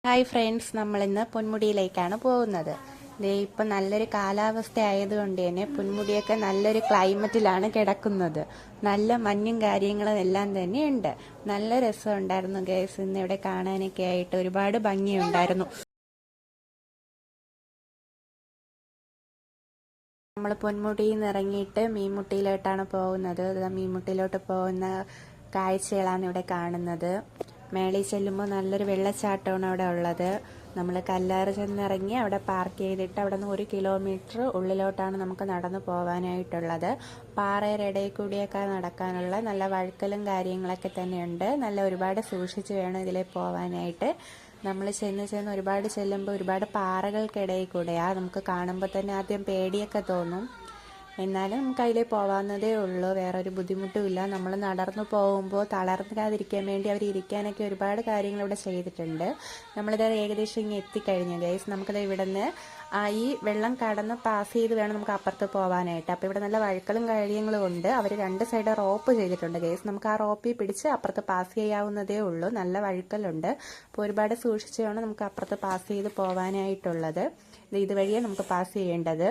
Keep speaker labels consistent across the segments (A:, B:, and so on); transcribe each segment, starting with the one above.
A: Hi friends, നമ്മളിന്ന് പൊന്മുടിയിലേക്കാണ് പോകുന്നത്. ദേ ഇപ്പം നല്ലൊരു കാലാവസ്ഥ ആയതുകൊണ്ട് തന്നെ പൊന്മുടിയൊക്കെ നല്ലൊരു ക്ലൈമറ്റിലാണ് കിടക്കുന്നത്. നല്ല മഞ്ഞും കാര്യങ്ങളും എല്ലാം തന്നെ ഉണ്ട്. നല്ല രസമുണ്ടായിരുന്നു ഗൈസ്. ഇന്ന് ഇവിടെ കാണാനൊക്കെ ആയിട്ട് ഒരുപാട് ഭംഗിയുണ്ടായിരുന്നു. നമ്മൾ പൊന്മുടിയിൽ നിന്ന് ഇറങ്ങിയിട്ട് മീൻമുട്ടിയിലോട്ടാണ് പോകുന്നത്. മീൻമുട്ടിയിലോട്ട് പോകുന്ന കാഴ്ചകളാണ് ഇവിടെ കാണുന്നത്. മേളിൽ ചെല്ലുമ്പോൾ നല്ലൊരു വെള്ളച്ചാട്ടമാണ് അവിടെ ഉള്ളത്. നമ്മൾ കല്ലാറ് ചെന്നിറങ്ങി അവിടെ പാർക്ക് ചെയ്തിട്ട് അവിടെ നിന്ന് 1 കിലോമീറ്റർ ഉള്ളിലോട്ടാണ് നമുക്ക് നടന്നു പോകാനായിട്ടുള്ളത്. പാറയുടെ ഇടയിൽ കൂടിയൊക്കെ നടക്കാനുള്ള നല്ല വഴുക്കലും കാര്യങ്ങളൊക്കെ തന്നെയുണ്ട്. നല്ല ഒരുപാട് സൂക്ഷിച്ച് വേണം ഇതിൽ പോകാനായിട്ട്. നമ്മൾ ചെന്ന് ഒരുപാട് ചെല്ലുമ്പോൾ ഒരുപാട് പാറകൾക്കിടയിൽ കൂടെയാണ്. നമുക്ക് കാണുമ്പോൾ തന്നെ ആദ്യം പേടിയൊക്കെ തോന്നും. എന്നാലും നമുക്ക് അതിൽ പോകാവുന്നതേ ഉള്ളൂ. വേറൊരു ബുദ്ധിമുട്ടും ഇല്ല. നമ്മൾ നടന്നു പോകുമ്പോൾ തളർന്നാതിരിക്കാൻ വേണ്ടി അവർ ഇരിക്കാനൊക്കെ ഒരുപാട് കാര്യങ്ങൾ ഇവിടെ ചെയ്തിട്ടുണ്ട്. നമ്മളിത് ഏകദേശം ഇങ്ങനെ എത്തിക്കഴിഞ്ഞു ഗൈസ്. നമുക്കത് ഇവിടെ നിന്ന് ഈ വെള്ളം കടന്ന് പാസ് ചെയ്ത് വേണം നമുക്ക് അപ്പുറത്ത് പോകാനായിട്ട്. അപ്പോൾ ഇവിടെ നല്ല വഴുക്കലും കാര്യങ്ങളും ഉണ്ട്. അവർ 2 സൈഡ് റോപ്പ് ചെയ്തിട്ടുണ്ട് ഗൈസ്. നമുക്ക് ആ റോപ്പിൽ പിടിച്ച് അപ്പുറത്ത് പാസ് ചെയ്യാവുന്നതേ ഉള്ളൂ. നല്ല വഴുക്കലുണ്ട്. അപ്പോൾ ഒരുപാട് സൂക്ഷിച്ച് വേണം നമുക്ക് അപ്പുറത്ത് പാസ് ചെയ്ത് പോകാനായിട്ടുള്ളത്. ഇതുവഴിയാണ് നമുക്ക് പാസ് ചെയ്യേണ്ടത്.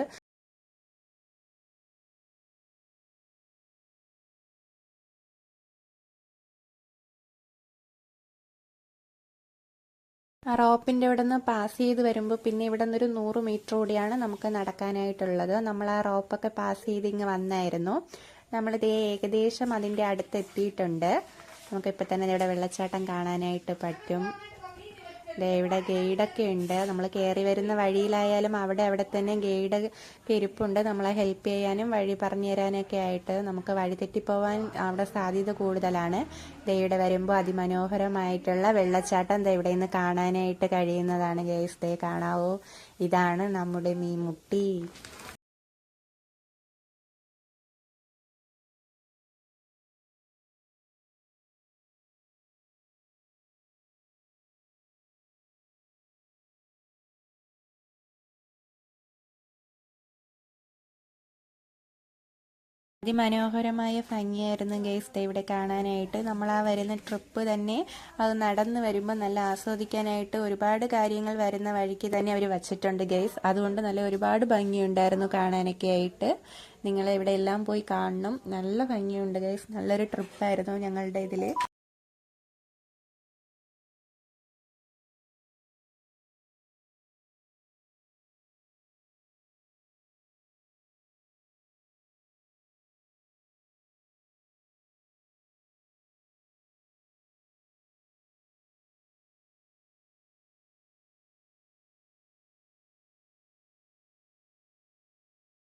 A: ആ റോപ്പിൻ്റെ ഇവിടെ നിന്ന് പാസ് ചെയ്ത് വരുമ്പോൾ പിന്നെ ഇവിടെ നിന്നൊരു 100 മീറ്റർ കൂടിയാണ് നമുക്ക് നടക്കാനായിട്ടുള്ളത്. നമ്മൾ ആ റോപ്പൊക്കെ പാസ് ചെയ്ത് ഇങ്ങ് വന്നായിരുന്നു. നമ്മളിത് ഏകദേശം അതിൻ്റെ അടുത്ത് എത്തിയിട്ടുണ്ട്. നമുക്കിപ്പോൾ തന്നെ ഇവിടെ വെള്ളച്ചാട്ടം കാണാനായിട്ട് പറ്റും. ഇവിടെ ഗൈഡൊക്കെ ഉണ്ട്. നമ്മൾ കയറി വരുന്ന വഴിയിലായാലും അവിടെ തന്നെ ഗൈഡ് ഇരിപ്പുണ്ട്. നമ്മളെ ഹെൽപ്പ് ചെയ്യാനും വഴി പറഞ്ഞു തരാനൊക്കെ ആയിട്ട്. നമുക്ക് വഴി തെറ്റിപ്പോവാൻ അവിടെ സാധ്യത കൂടുതലാണ്. ഇവിടെ വരുമ്പോൾ അതിമനോഹരമായിട്ടുള്ള വെള്ളച്ചാട്ടം ഇവിടെ നിന്ന് കാണാനായിട്ട് കഴിയുന്നതാണ് ഗൈസ്. ദേ കാണാവോ, ഇതാണ് നമ്മുടെ മീൻമുട്ടി. അതിമനോഹരമായ ഭംഗിയായിരുന്നു ഗൈസ് ഇവിടെ കാണാനായിട്ട്. നമ്മൾ ആ വരുന്ന ട്രിപ്പ് തന്നെ അത് നടന്ന് വരുമ്പോൾ നല്ല ആസ്വദിക്കാനായിട്ട് ഒരുപാട് കാര്യങ്ങൾ വരുന്ന വഴിക്ക് തന്നെ അവർ വച്ചിട്ടുണ്ട് ഗൈസ്. അതുകൊണ്ട് നല്ല ഒരുപാട് ഭംഗിയുണ്ടായിരുന്നു കാണാനൊക്കെ ആയിട്ട്. നിങ്ങൾ ഇവിടെ എല്ലാം പോയി കാണണം. നല്ല ഭംഗിയുണ്ട് ഗൈസ്. നല്ലൊരു ട്രിപ്പായിരുന്നു ഞങ്ങളുടെ ഇതിൽ.